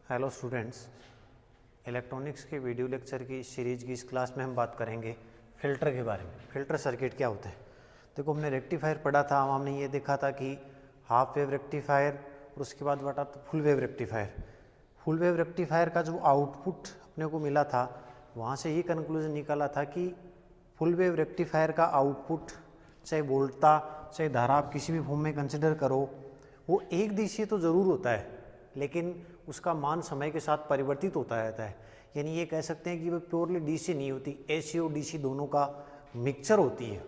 Hello students, electronics के video lecture की series की इस क्लास में हम बात करेंगे फ़िल्टर के बारे में। फ़िल्टर सर्किट क्या होता है। देखो, हमने रेक्टिफायर पढ़ा था, हमने ये देखा था कि हाफ वेव रेक्टिफायर और उसके बाद बटा तो full wave rectifier. Full wave rectifier का जो आउटपुट अपने को मिला था, वहाँ से ये कंक्लूजन निकाला था कि फुल वेव रेक्टिफायर का आउटपुट, चाहे वोल्टता चाहे धारा, आप किसी भी फॉर्म में कंसिडर करो, वो एक दिशीय तो ज़रूर होता है, लेकिन उसका मान समय के साथ परिवर्तित होता रहता है। यानी ये कह सकते हैं कि वो प्योरली डीसी नहीं होती, एसी और डीसी दोनों का मिक्सचर होती है।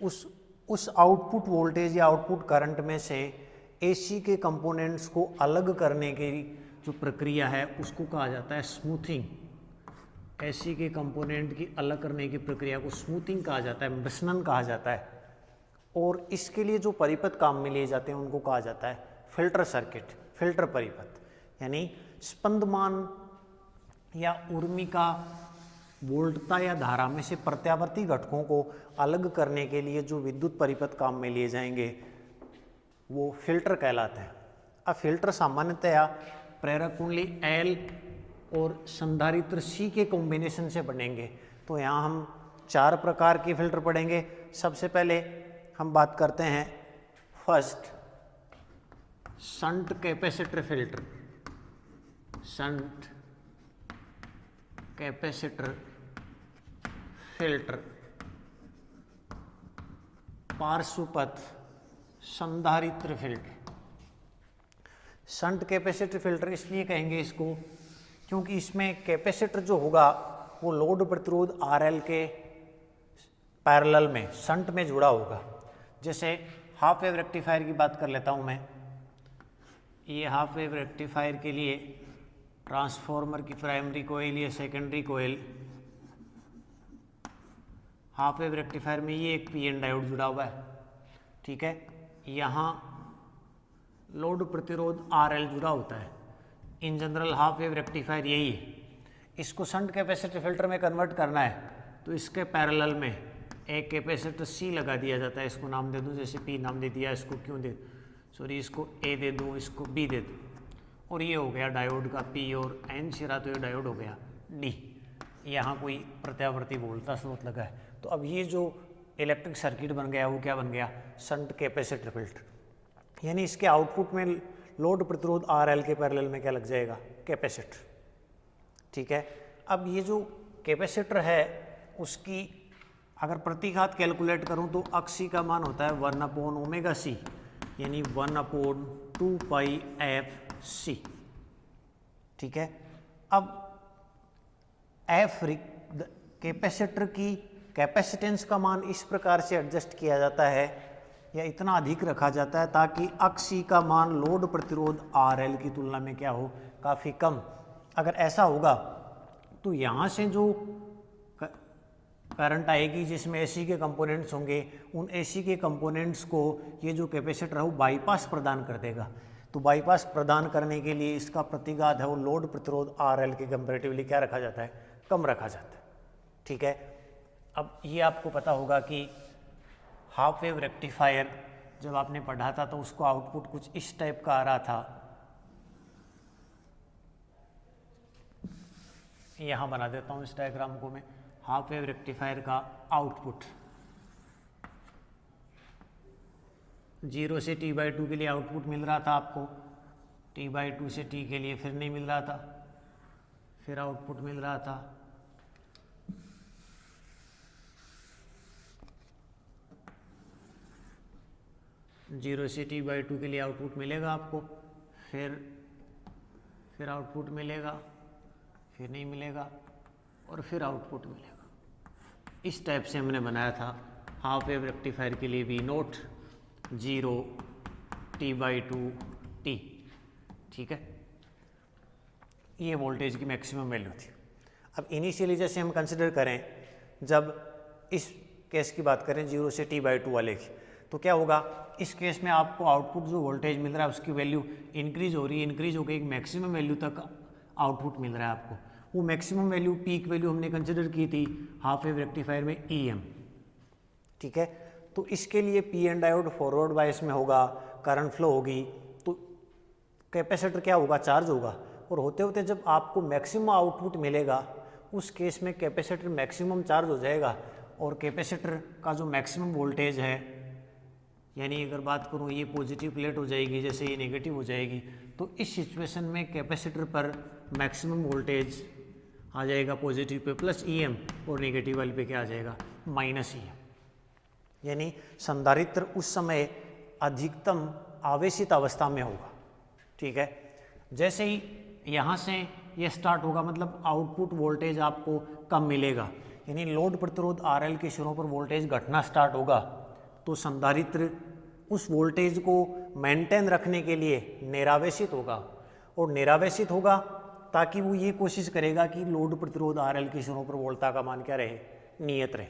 उस आउटपुट वोल्टेज या आउटपुट करंट में से एसी के कंपोनेंट्स को अलग करने की जो प्रक्रिया है उसको कहा जाता है स्मूथिंग। एसी के कंपोनेंट की अलग करने की प्रक्रिया को स्मूथिंग कहा जाता है, मिश्रण कहा जाता है। और इसके लिए जो परिपथ काम में लिए जाते हैं उनको कहा जाता है फिल्टर सर्किट, फिल्टर परिपथ। यानी स्पंदमान या उर्मिका वोल्टता या धारा में से प्रत्यावर्ती घटकों को अलग करने के लिए जो विद्युत परिपथ काम में लिए जाएंगे वो फिल्टर कहलाते हैं। अब फिल्टर सामान्यतया प्रेरक कुंडली L और संधारित्र C के कॉम्बिनेशन से बनेंगे। तो यहाँ हम 4 प्रकार के फिल्टर पढ़ेंगे। सबसे पहले हम बात करते हैं first shunt capacitor filter. Shunt capacitor filter, पार्श्वपथ संधारित्र फिल्टर। शंट कैपेसिटर फिल्टर इसलिए कहेंगे इसको क्योंकि इसमें कैपेसिटर जो होगा वो लोड प्रतिरोध RL के पैरेलल में शंट में जुड़ा होगा। जैसे हाफ वेव रेक्टिफायर की बात कर लेता हूँ मैं। ये हाफ वेव रेक्टिफायर के लिए ट्रांसफॉर्मर की प्राइमरी कोयल या secondary coil, half wave rectifier में ये एक पीएन डायोड जुड़ा हुआ है, ठीक है। यहाँ लोड प्रतिरोध RL जुड़ा होता है। In general half wave rectifier यही है। इसको शंट कैपेसिटर फिल्टर में कन्वर्ट करना है तो इसके पैरेलल में एक कैपेसिटर C लगा दिया जाता है। इसको नाम दे दूँ, जैसे P नाम दे दिया, इसको क्यों दे, सॉरी इसको A दे दूँ, इसको B दे दूँ, और ये हो गया डायोड का P और N सिरा, तो ये डायोड हो गया D। यहाँ कोई प्रत्यावर्ती वोल्टता स्रोत लगा है। तो अब ये जो इलेक्ट्रिक सर्किट बन गया वो क्या बन गया, शंट कैपेसिटर फिल्टर। यानी इसके आउटपुट में लोड प्रतिरोध RL के पैरेलल में क्या लग जाएगा, कैपेसिटर, ठीक है। अब ये जो कैपेसिटर है उसकी अगर प्रतिघात कैलकुलेट करूं तो अक्सी का मान होता है 1/ωc, यानी 1/2πfc, ठीक है। अब एफ कैपेसिटर की कैपेसिटेंस का मान इस प्रकार से एडजस्ट किया जाता है या इतना अधिक रखा जाता है ताकि अक्सी का मान लोड प्रतिरोध RL की तुलना में क्या हो, काफ़ी कम। अगर ऐसा होगा तो यहाँ से जो करंट आएगी जिसमें एसी के कंपोनेंट्स होंगे, उन एसी के कंपोनेंट्स को ये जो कैपेसिटर है वो बाईपास प्रदान कर देगा। तो बाईपास प्रदान करने के लिए इसका प्रतिघात है वो लोड प्रतिरोध RL के कंपेरेटिवली क्या रखा जाता है, कम रखा जाता है, ठीक है। अब ये आपको पता होगा कि हाफ वेव रेक्टिफायर जब आपने पढ़ा था तो उसको आउटपुट कुछ इस टाइप का आ रहा था। यहाँ बना देता हूँ इस डायग्राम को मैं। हाफ वेव रेक्टिफायर का आउटपुट 0 से T/2 के लिए आउटपुट मिल रहा था आपको, T/2 से T के लिए फिर नहीं मिल रहा था, फिर आउटपुट मिल रहा था, जीरो से T/2 के लिए आउटपुट मिलेगा आपको, फिर आउटपुट मिलेगा, फिर नहीं मिलेगा, और फिर आउटपुट मिलेगा। इस टाइप से हमने बनाया था हाफ वेव रेक्टिफायर के लिए V0 0 T/2 T, ठीक है। ये वोल्टेज की मैक्सिमम वैल्यू थी। अब इनिशियली जैसे हम कंसिडर करें, जब इस केस की बात करें 0 से T/2 वाले की, तो क्या होगा, इस केस में आपको आउटपुट जो वोल्टेज मिल रहा है उसकी वैल्यू इंक्रीज हो रही है, इंक्रीज होकर एक मैक्सिमम वैल्यू तक आउटपुट मिल रहा है आपको। वो मैक्सिमम वैल्यू, पीक वैल्यू हमने कंसिडर की थी हाफ वेव रेक्टिफायर में EM, ठीक है। तो इसके लिए पीएन डायोड फॉरवर्ड बायस में होगा, करंट फ्लो होगी, तो कैपेसिटर क्या होगा, चार्ज होगा, और होते होते जब आपको मैक्सिमम आउटपुट मिलेगा उस केस में कैपेसिटर मैक्सिमम चार्ज हो जाएगा और कैपेसिटर का जो मैक्सिमम वोल्टेज है, यानी अगर बात करूँ ये पॉजिटिव प्लेट हो जाएगी, जैसे ये नेगेटिव हो जाएगी, तो इस सिचुएशन में कैपेसिटर पर मैक्सिमम वोल्टेज आ जाएगा पॉजिटिव पे प्लस EM और नेगेटिव वाले पे क्या आ जाएगा माइनस EM। यानी संधारित्र उस समय अधिकतम आवेशित अवस्था में होगा। ठीक है, जैसे ही यहाँ से ये स्टार्ट होगा मतलब आउटपुट वोल्टेज आपको कम मिलेगा, यानी लोड प्रतिरोध RL के सिरों पर वोल्टेज घटना स्टार्ट होगा, तो संधारित्र उस वोल्टेज को मेंटेन रखने के लिए निरावेशित होगा और निरावेशित होगा ताकि वो ये कोशिश करेगा कि लोड प्रतिरोध RL के सिरों पर वोल्टता का मान क्या रहे, नियत रहे।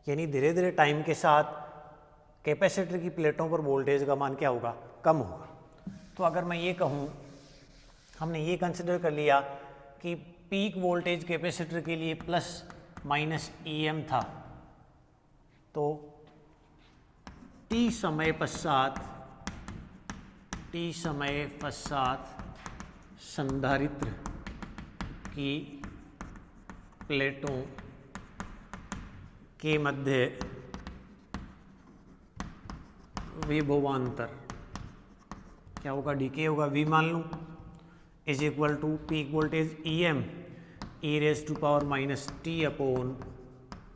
यानी धीरे धीरे टाइम के साथ कैपेसिटर की प्लेटों पर वोल्टेज का मान क्या होगा, कम होगा। तो अगर मैं ये कहूँ, हमने ये कंसिडर कर लिया कि पीक वोल्टेज कैपेसिटर के लिए प्लस माइनस EM था, तो T समय पश्चात संधारित्र की प्लेटों के मध्य विभवांतर क्या होगा, डीके होगा, V मान लूँ, is equal to peak voltage EM e⁻⁻T upon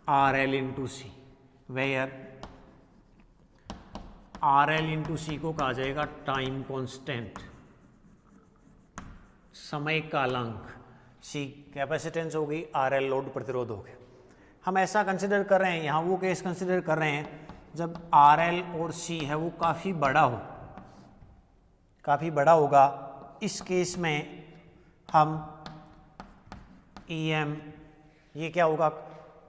RL into C, where RL into C को कहा जाएगा टाइम कांस्टेंट, समय कालांक, C कैपेसिटेंस हो गई, RL लोड प्रतिरोध हो गया। हम ऐसा कंसिडर कर रहे हैं, यहाँ वो केस कंसिडर कर रहे हैं जब RL और C है वो काफ़ी बड़ा होगा। इस केस में हम EM ये क्या होगा,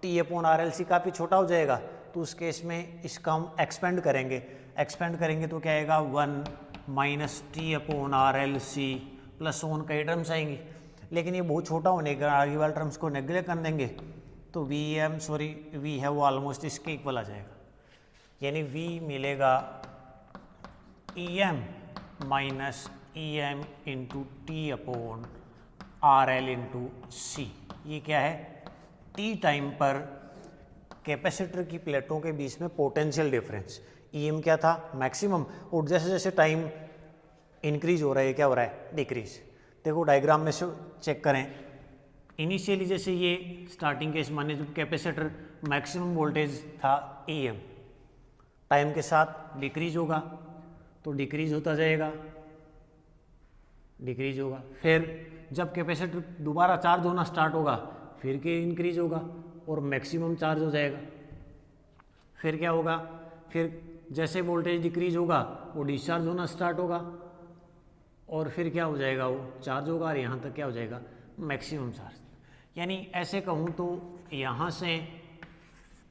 T अपॉन RL C काफ़ी छोटा हो जाएगा, तो उस केस में इसका हम एक्सपेंड करेंगे तो क्या आएगा 1 minus T upon RL C plus own कई टर्म्स आएंगी, लेकिन ये बहुत छोटा होने का आगे वाले टर्म्स को नेग्लेक्ट कर देंगे, तो V है वो ऑलमोस्ट इसके इक्वल आ जाएगा, यानी V मिलेगा EM minus EM into T upon RL into C। ये क्या है, T टाइम पर कैपेसिटर की प्लेटों के बीच में पोटेंशियल डिफरेंस, EM क्या था मैक्सिमम, और जैसे जैसे टाइम इंक्रीज हो रहा है क्या हो रहा है, डिक्रीज। देखो डायग्राम में से चेक करें, इनिशियली जैसे ये स्टार्टिंग केस माने जब कैपेसिटर मैक्सिमम वोल्टेज था EM, टाइम के साथ डिक्रीज होगा तो डिक्रीज होता जाएगा, फिर जब कैपेसिटर दोबारा चार्ज होना स्टार्ट होगा फिर के इंक्रीज होगा और मैक्सिमम चार्ज हो जाएगा। फिर क्या होगा, फिर जैसे वोल्टेज डिक्रीज होगा वो डिस्चार्ज होना स्टार्ट होगा और फिर क्या हो जाएगा, वो चार्ज होगा और यहाँ तक क्या हो जाएगा, मैक्सिमम चार्ज। यानी ऐसे कहूँ तो यहाँ से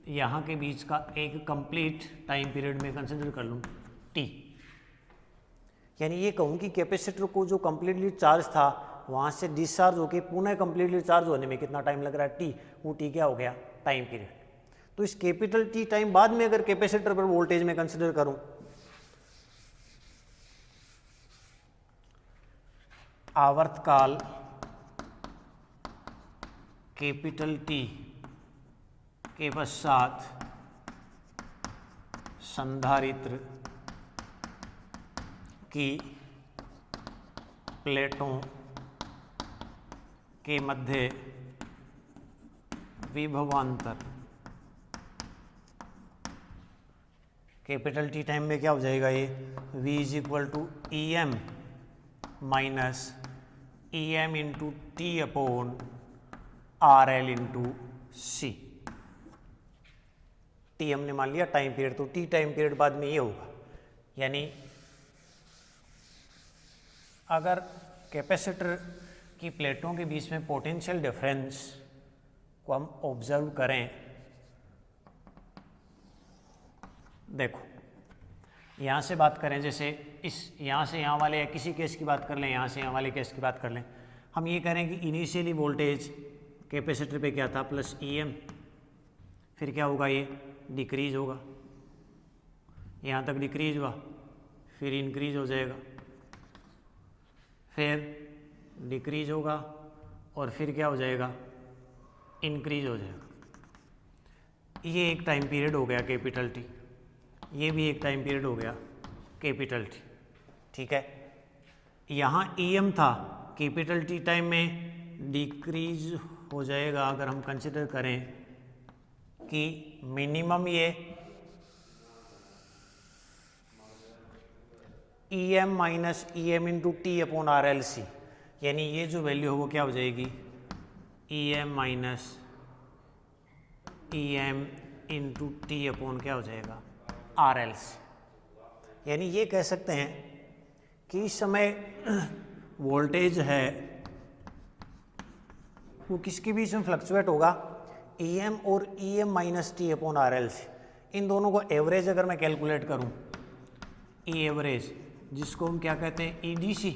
यहाँ के बीच का एक कंप्लीट टाइम पीरियड में कंसिडर कर लूँ T, यानी ये कहूँ कि कैपेसिटर को जो कम्प्लीटली चार्ज था वहाँ से डिस्चार्ज होकर पुनः कम्प्लीटली चार्ज होने में कितना टाइम लग रहा है, T, वो T क्या हो गया, टाइम पीरियड। तो इस कैपिटल T टाइम बाद में अगर कैपेसिटर पर वोल्टेज में कंसिडर करूं, आवर्तकाल कैपिटल T के पश्चात संधारित्र की प्लेटों के मध्य विभवांतर, कैपिटल T टाइम में क्या हो जाएगा, ये V is equal to EM minus EM into T upon RL into C। T हमने मान लिया टाइम पीरियड, तो T टाइम पीरियड बाद में ये होगा, यानी अगर कैपेसिटर की प्लेटों के बीच में पोटेंशियल डिफरेंस को हम ऑब्जर्व करें, देखो यहाँ से बात करें, जैसे इस यहाँ से यहाँ वाले किसी केस की बात कर लें, यहाँ से यहाँ वाले केस की बात कर लें, हम ये करें कि इनिशियली वोल्टेज कैपेसिटर पे क्या था प्लस EM, फिर क्या होगा, ये डिक्रीज होगा, यहाँ तक डिक्रीज हुआ, फिर इंक्रीज हो जाएगा, फिर डिक्रीज होगा और फिर क्या हो जाएगा, इंक्रीज हो जाएगा। ये एक टाइम पीरियड हो गया कैपिटल टी, ये भी एक टाइम पीरियड हो गया कैपिटल टी। ठीक है, यहाँ EM था, कैपिटल टी टाइम में डिक्रीज हो जाएगा अगर हम कंसिडर करें कि मिनिमम ये EM minus EM into T upon RLC, यानी ये जो वैल्यू हो वो क्या हो जाएगी, EM minus EM into T upon क्या हो जाएगा, RLC। यानी ये कह सकते हैं कि इस समय वोल्टेज है वो किसके बीच में फ्लक्चुएट होगा, EM और EM minus T upon RLC। इन दोनों को एवरेज अगर मैं कैलकुलेट करूं, ई एवरेज जिसको हम क्या कहते हैं EDC,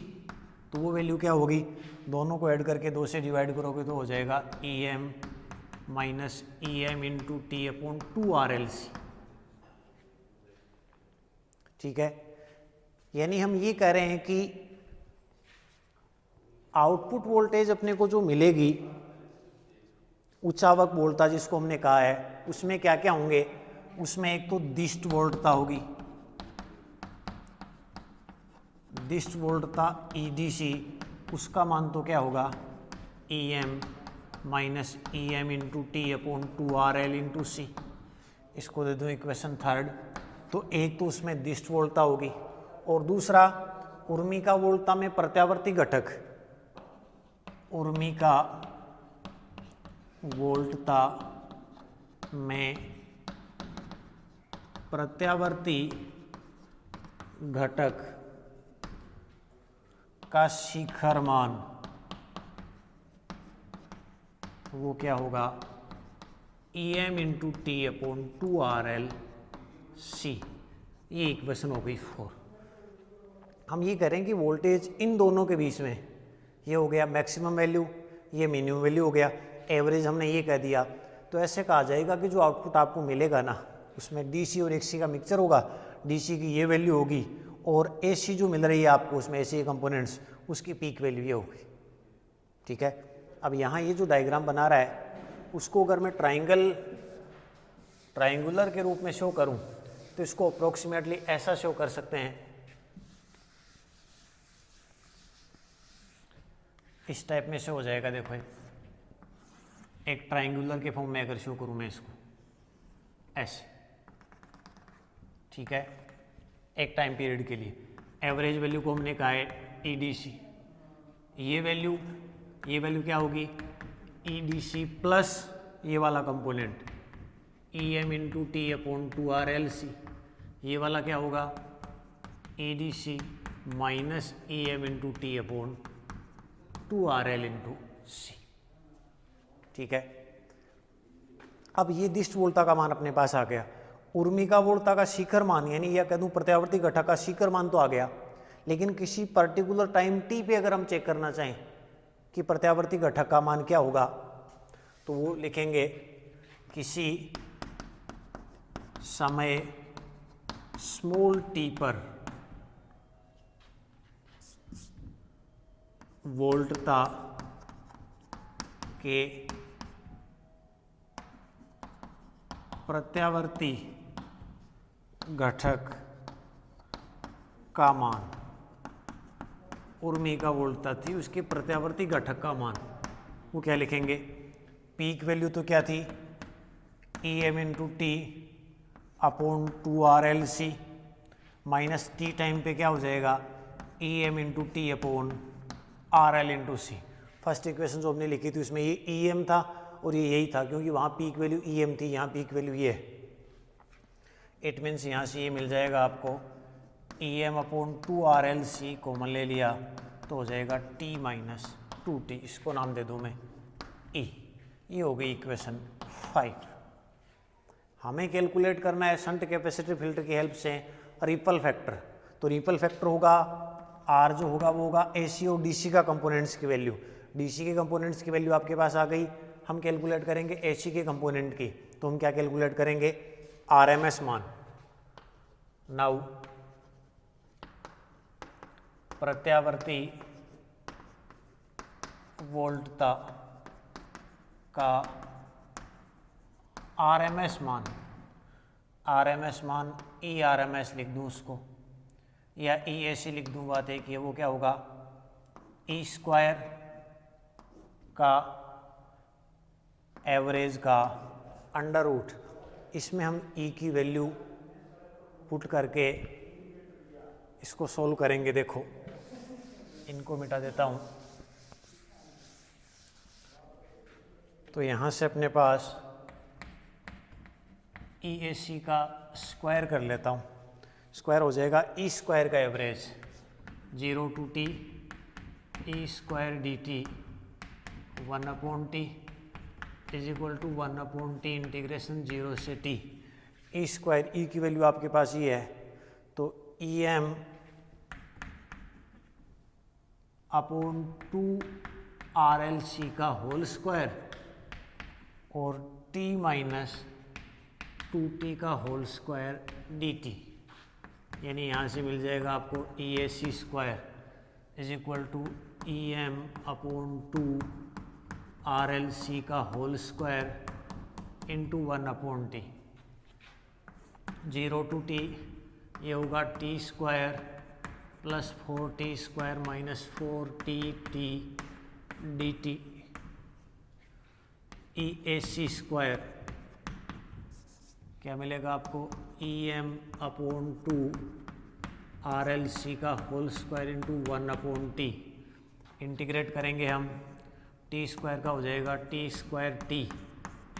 तो वो वैल्यू क्या होगी, दोनों को ऐड करके 2 से डिवाइड करोगे तो हो जाएगा EM minus EM into T upon 2RLC। ठीक है, यानी हम ये कह रहे हैं कि आउटपुट वोल्टेज अपने को जो मिलेगी उच्चावक वोल्टता जिसको हमने कहा है, उसमें क्या क्या होंगे, उसमें एक तो दिष्ट वोल्टता होगी, दिष्ट वोल्टता EDC, उसका मान तो क्या होगा EM minus EM into T upon 2RL into C. इसको दे दूँ इक्वेशन थर्ड। तो एक तो उसमें दिष्ट वोल्टता होगी और दूसरा उर्मिका वोल्टता में प्रत्यावर्ती घटक, उर्मिका वोल्टता में प्रत्यावर्ती घटक का शिखर मान वो क्या होगा, EM into T upon 2RLC। ये इक्वेशन हो गई 4। हम ये करें कि वोल्टेज इन दोनों के बीच में, ये हो गया मैक्सिमम वैल्यू, ये मिनिमम वैल्यू हो गया, एवरेज हमने ये कह दिया। तो ऐसे कहा जाएगा कि जो आउटपुट आपको मिलेगा ना, उसमें DC और AC का मिक्सचर होगा, DC की ये वैल्यू होगी और AC जो मिल रही है आपको उसमें AC कंपोनेंट्स, उसकी पीक वैल्यू ये होगी। ठीक है, अब यहाँ ये जो डायग्राम बना रहा है उसको अगर मैं ट्राइंगुलर के रूप में शो करूँ तो इसको अप्रोक्सीमेटली ऐसा शो कर सकते हैं, इस टाइप में से हो जाएगा। देखो एक ट्राइंगुलर के फॉर्म में अगर शो करूं मैं इसको ऐसे, ठीक है, एक टाइम पीरियड के लिए एवरेज वैल्यू को हमने कहा है EDC। ये वैल्यू क्या होगी, EDC प्लस ये वाला component EM into T upon 2RLC। ये वाला क्या होगा, EDC minus EM into T upon 2RL into C. ठीक है, अब ये दिष्ट वोल्टता का मान अपने पास आ गया। उर्मिका वोल्टता का शिखर मान, यानी या कह दूं प्रत्यावर्ती घटक का शिखर मान तो आ गया, लेकिन किसी पर्टिकुलर टाइम t पे अगर हम चेक करना चाहें कि प्रत्यावर्ती घटक का मान क्या होगा, तो वो लिखेंगे किसी समय स्मॉल t पर वोल्टता के प्रत्यावर्ती घटक का मान, उर्मिका वोल्टता थी उसके प्रत्यावर्ती घटक का मान, वो क्या लिखेंगे, पीक वैल्यू तो क्या थी EM into T upon 2RLC minus T time पे क्या हो जाएगा EM into T upon RL into C. First equation जो हमने लिखी थी उसमें ये EM था और ये यही था, क्योंकि वहाँ पीक वैल्यू EM थी, यहाँ पीक वैल्यू ये है। इट मीन्स यहाँ से ये मिल जाएगा आपको EM अपॉन 2RLC कॉमन ले लिया तो हो जाएगा T माइनस 2T, इसको नाम दे दूँ मैं E। ये हो गई इक्वेशन 5। हमें कैलकुलेट करना है शंट कैपेसिटर फिल्टर की हेल्प से रिपल फैक्टर। तो रिपल फैक्टर होगा R जो होगा वो होगा AC और DC का कंपोनेंट्स की वैल्यू। DC के कंपोनेंट्स की वैल्यू आपके पास आ गई, हम कैलकुलेट करेंगे AC के कंपोनेंट की। तो हम क्या कैलकुलेट करेंगे, RMS मान। नाउ प्रत्यावर्ती वोल्टता का आरएमएस मान ई आरएमएस लिख दूँ उसको, या ई ऐसी लिख दूँ, बात है कि वो क्या होगा ई स्क्वायर का एवरेज का अंडर रूट, इसमें हम ई की वैल्यू पुट करके इसको सोल्व करेंगे। देखो इनको मिटा देता हूँ, तो यहाँ से अपने पास ई ए सी का स्क्वायर कर लेता हूँ, स्क्वायर हो जाएगा ई स्क्वायर का average 0 to t E square D T 1/t is equal to 1/t integration 0 से t। ई स्क्वायर, ई की वैल्यू आपके पास ये है, तो ई एम अपॉन 2 RLC का होल स्क्वायर और t माइनस 2t का होल स्क्वायर dt, यानी यहाँ से मिल जाएगा आपको E A C square is equal to E M upon 2 RLC का whole square into 1/t 0 to t, ये होगा t square plus 4t square minus 4t dt E A C square क्या मिलेगा आपको ई एम अपॉन 2 RLC का whole square into 1/t, integrate करेंगे हम, T square का हो जाएगा टी स्क्वायर टी,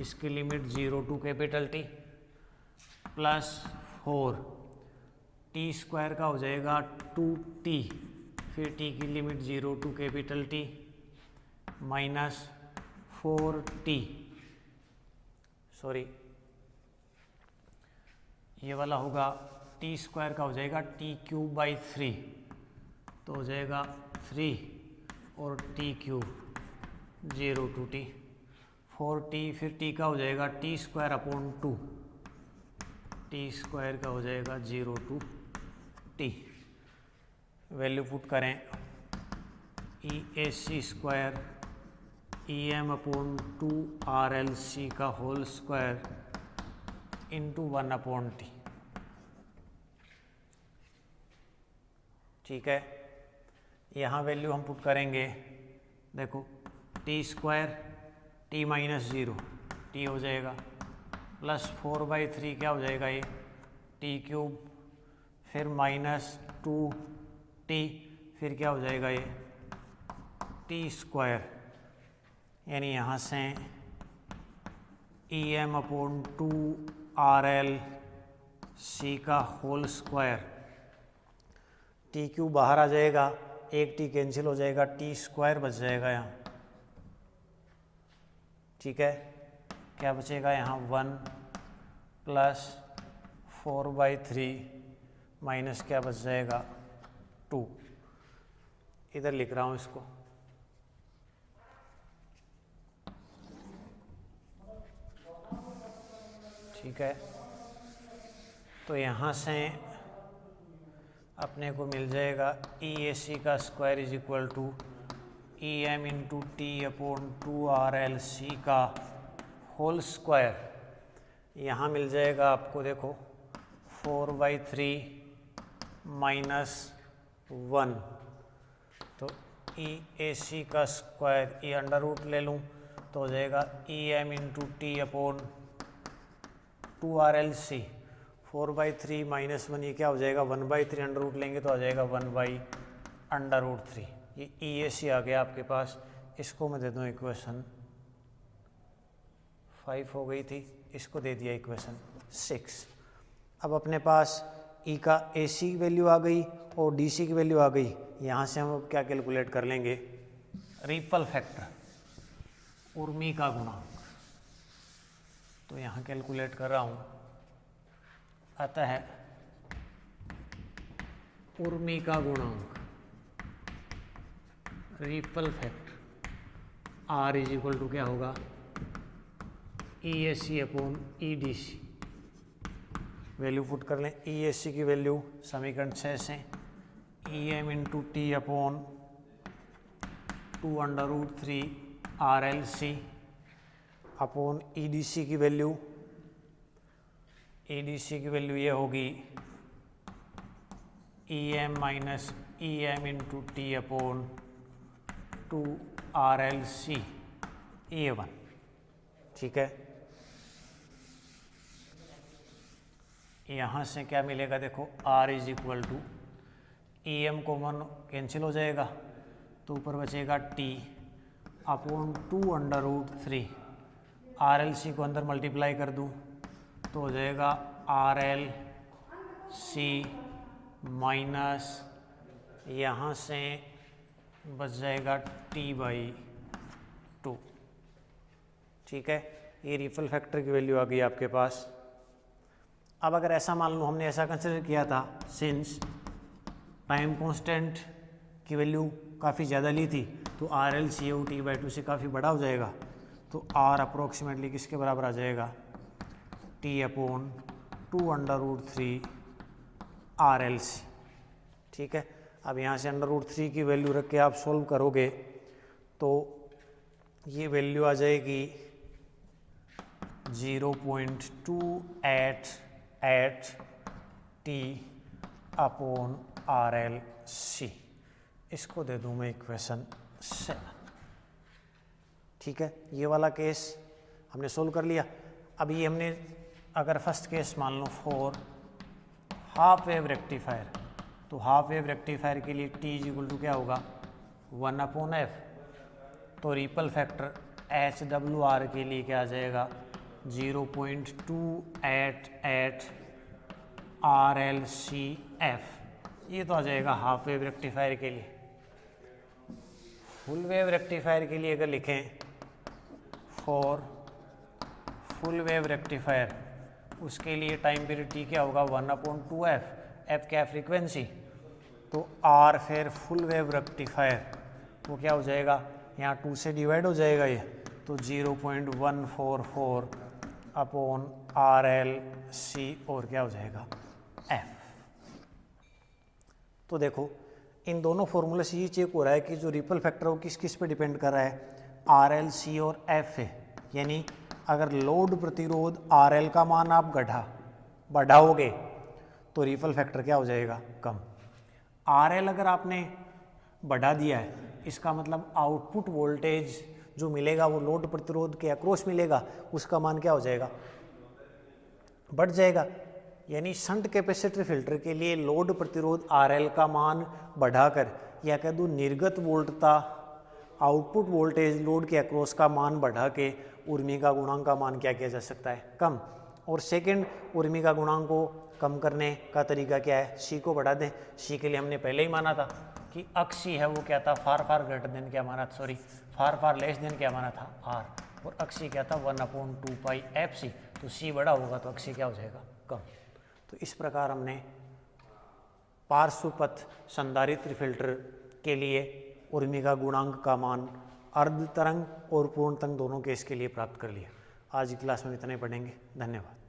इसकी limit 0 to T plus 4 T square का हो जाएगा 2t, फिर t की limit 0 to T minus 4t, sorry ये वाला होगा टी स्क्वायर का हो जाएगा t³/3, तो हो जाएगा 3 और t³ 0 to t 4t, फिर t का हो जाएगा t square upon 2, T square का हो जाएगा 0 to t। वैल्यू पुट करें E A C square E M upon 2 RLC का होल स्क्वायर इंटू 1/t, ठीक है। यहाँ वैल्यू हम पुट करेंगे, देखो T square T minus 0 T हो जाएगा प्लस 4/3 क्या हो जाएगा ये t³, फिर माइनस 2t, फिर क्या हो जाएगा ये टी स्क्वायर, यानी यहाँ से ई एम अपॉन 2 RLC का होल स्क्वायर, t³ बाहर आ जाएगा, एक t कैंसिल हो जाएगा, टी स्क्वायर बच जाएगा यहाँ, ठीक है। क्या बचेगा यहाँ 1 प्लस 4/3 माइनस क्या बच जाएगा 2, इधर लिख रहा हूँ इसको, ठीक है। तो यहाँ से अपने को मिल जाएगा ई ए सी का square is equal to E M into T upon 2 RLC का होल स्क्वायर, यहाँ मिल जाएगा आपको, देखो 4/3 माइनस 1, तो ई ए सी का स्क्वायर, ये अंडर रूट ले लूँ तो हो जाएगा E M into T upon 2 RLC, 4/3 minus 1, ये क्या हो जाएगा 1/3, अंडर रूट लेंगे तो आ जाएगा 1/√3। ये ई ए सी आ गया आपके पास, इसको मैं दे दूँ इक्वेशन 5 हो गई थी, इसको दे दिया इक्वेशन 6। अब अपने पास ई का ए सी की वैल्यू आ गई और डी सी की वैल्यू आ गई, यहाँ से हम अब क्या कैलकुलेट कर लेंगे, रिपल फैक्टर, उर्मी का गुणांक। तो यहाँ कैलकुलेट कर रहा हूँ, आता है उर्मी का गुणांक, ripple factor R is equal to क्या होगा E A C upon E D C. Value put कर लें, ई ए सी की वैल्यू समीकरण 6 से E M into T upon 2√3 RLC upon EDC की वैल्यू ये होगी EM minus EM into T upon 2 RLC A1। ठीक है, यहाँ से क्या मिलेगा देखो, R is equal to EM common cancel हो जाएगा तो ऊपर बचेगा T अपॉन 2√3 RLC को अंदर मल्टीप्लाई कर दूँ तो हो जाएगा RLC माइनस यहाँ से बच जाएगा T/2। ठीक है, ये रिपल फैक्टर की वैल्यू आ गई आपके पास। अब अगर ऐसा मान लो हमने ऐसा कंसिडर किया था, सिंस टाइम कांस्टेंट की वैल्यू काफ़ी ज़्यादा ली थी तो RLCO T/2 से काफ़ी बड़ा हो जाएगा, तो R अप्रोक्सीमेटली किसके बराबर आ जाएगा, T अपॉन 2√3 RLC। ठीक है, अब यहाँ से √3 की वैल्यू रख के आप सोल्व करोगे तो ये वैल्यू आ जाएगी 0.288 T अपॉन RLC। इसको दे दूँ मैं इक्वेशन 7। ठीक है, ये वाला केस हमने सोल्व कर लिया। अब ये हमने अगर फर्स्ट केस मान लो फॉर हाफ वेव रेक्टिफायर, तो हाफ वेव रेक्टिफायर के लिए T इज इक्वल टू क्या होगा, 1/f। तो रिपल फैक्टर HWR के लिए क्या आ जाएगा, 0.288 RLCF। ये तो आ जाएगा हाफ वेव रेक्टिफायर के लिए। फुल वेव रेक्टिफायर के लिए अगर लिखें, फॉर फुल वेव रेक्टिफायर, उसके लिए टाइम पीरियड T क्या होगा, 1/2f। F क्या फ्रीक्वेंसी, तो R फिर फुल वेव रेक्टिफायर वो क्या हो जाएगा, यहाँ 2 से डिवाइड हो जाएगा ये, तो 0.144 अपॉन RLC और क्या हो जाएगा, F। तो देखो इन दोनों फॉर्मूले से ये चेक हो रहा है कि जो रिपल फैक्टर वो किस किस पे डिपेंड कर रहा है, RLC और F है। यानी अगर लोड प्रतिरोध RL का मान आप बढ़ाओगे तो रिपल फैक्टर क्या हो जाएगा, कम। RL अगर आपने बढ़ा दिया है, इसका मतलब आउटपुट वोल्टेज जो मिलेगा वो लोड प्रतिरोध के अक्रॉस मिलेगा, उसका मान क्या हो जाएगा, बढ़ जाएगा। यानी शंट कैपेसिटर फिल्टर के लिए लोड प्रतिरोध RL का मान बढ़ाकर, या कह दूँ निर्गत वोल्टता आउटपुट वोल्टेज लोड के अक्रॉस का मान बढ़ा के उर्मिका गुणांक का मान क्या किया जा सकता है, कम। और सेकंड उर्मिका गुणांक को कम करने का तरीका क्या है, C को बढ़ा दें। C के लिए हमने पहले ही माना था कि अक्षी है वो क्या था, फार ग्रेटर देन क्या माना, सॉरी फार लेस देन क्या माना था, R, और अक्षी क्या था, 1/2πfc। तो C बड़ा होगा तो अक्षी क्या हो जाएगा, कम। तो इस प्रकार हमने पार्श्व पथ संधारित्र फिल्टर के लिए उर्मिका गुणांक का मान अर्ध तरंग और पूर्ण तरंग दोनों केस के लिए प्राप्त कर लिया। आज की क्लास में इतना ही पढ़ेंगे। धन्यवाद।